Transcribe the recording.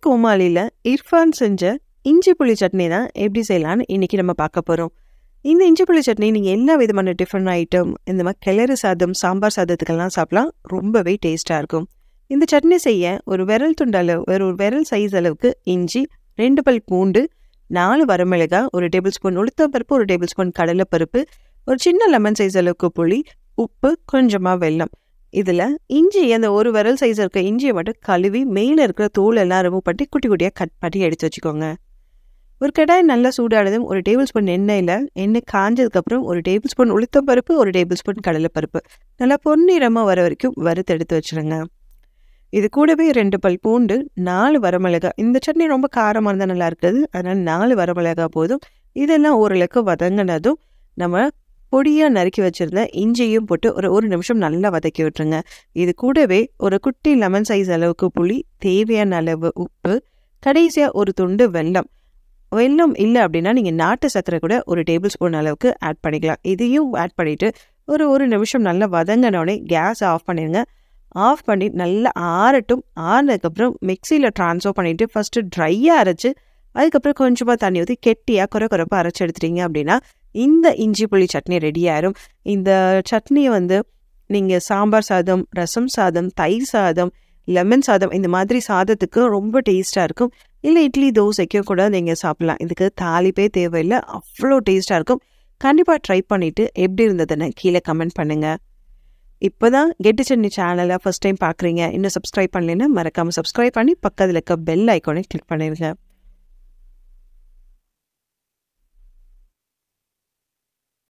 கோமாளியில் இர்ஃபான் செஞ்ச இஞ்சி புளி சட்னி தான் எப்படி செய்யலான்னு இன்றைக்கி நம்ம பார்க்க போகிறோம். இந்த இஞ்சி புளி சட்னி நீங்கள் எல்லா விதமான டிஃபன் ஐட்டம், இந்த மாதிரி கிளறு சாதம், சாம்பார் சாதத்துக்கெல்லாம் சாப்பிடலாம். ரொம்பவே டேஸ்ட்டாக இருக்கும். இந்த சட்னி செய்ய ஒரு விரல் துண்டு அளவு, ஒரு விரல் சைஸ் அளவுக்கு இஞ்சி, 2 பல் பூண்டு, 4 வரமிளகாய், 1 டேபிள் ஸ்பூன் உளுத்தம்பருப்பு, 1 டேபிள் ஸ்பூன் கடலைப்பருப்பு, ஒரு சின்ன லெமன் சைஸ் அளவுக்கு புளி, உப்பு, கொஞ்சமாக வெல்லம். இதில் இஞ்சி, அந்த ஒரு விரல் சைஸ் இருக்க இஞ்சியை மட்டும் கழுவி மேலே இருக்கிற தோல் எல்லாம் ரிமூவ் பண்ணி குட்டி குட்டியாக கட் பண்ணி எடுத்து வச்சுக்கோங்க. ஒரு கடாய் நல்லா சூடானதும் 1 டேபிள் ஸ்பூன் எண்ணெய் காஞ்சதுக்கப்புறம் 1 டேபிள் ஸ்பூன் உளுத்தம்பருப்பு, 1 டேபிள் ஸ்பூன் கடலைப்பருப்பு நல்லா பொன்னிறமாக வர வரைக்கும் வறுத்து எடுத்து வச்சுருங்க. இது கூடவே 2 பல் பூண்டு, 4 வரமிளகாய். இந்த சட்னி ரொம்ப காரமாக இருந்தால் நல்லா இருக்குது, அதனால் 4 வரமிளகாய் போதும். இதெல்லாம் ஓரளவுக்கு வதங்கினதும் நம்ம பொடியாக நறுக்கி வச்சுருந்த இஞ்சியும் போட்டு ஒரு நிமிஷம் நல்லா வதக்கி விட்டுருங்க. இது கூடவே ஒரு குட்டி லெமன் சைஸ் அளவுக்கு புளி, தேவையான அளவு உப்பு, கடைசியாக ஒரு துண்டு வெல்லம். வெல்லம் இல்லை அப்படின்னா நீங்கள் நாட்டு சர்க்கரை கூட 1 டேபிள் ஸ்பூன் அளவுக்கு ஆட் பண்ணிக்கலாம். இதையும் ஆட் பண்ணிவிட்டு ஒரு நிமிஷம் நல்லா வதங்கினோடனே கேஸ் ஆஃப் பண்ணிடுங்க. ஆஃப் பண்ணி நல்லா ஆறட்டும். ஆறினதுக்கப்புறம் மிக்சியில் ட்ரான்ஸ்ஃபர் பண்ணிவிட்டு ஃபஸ்ட்டு ட்ரையாக அரைச்சி அதுக்கப்புறம் கொஞ்சமாக தண்ணி ஊற்றி கெட்டியாக குறைப்பாக அரைச்சி எடுத்துட்டீங்க அப்படின்னா இந்த இஞ்சி புளி சட்னி ரெடி ஆயிரும். இந்த சட்னியை நீங்கள் சாம்பார் சாதம், ரசம் சாதம், தயிர் சாதம், லெமன் சாதம், இந்த மாதிரி சாதத்துக்கு ரொம்ப டேஸ்ட்டாக இருக்கும். இல்லை இட்லி தோசைக்கும் கூட நீங்கள் சாப்பிட்லாம். இதுக்கு தாளிப்பே தேவையில்லை, அவ்வளோ டேஸ்ட்டாக இருக்கும். கண்டிப்பாக ட்ரை பண்ணிவிட்டு எப்படி இருந்ததுன்னு கீழே கமெண்ட் பண்ணுங்கள். இப்போ தான் கெட்டி சட்னி சேனலை ஃபஸ்ட் டைம் பார்க்குறீங்க, இன்னும் சப்ஸ்கிரைப் பண்ணலைன்னா மறக்காமல் சப்ஸ்கிரைப் பண்ணி பக்கத்தில் இருக்க பெல் ஐக்கானை கிளிக் பண்ணிடுங்க.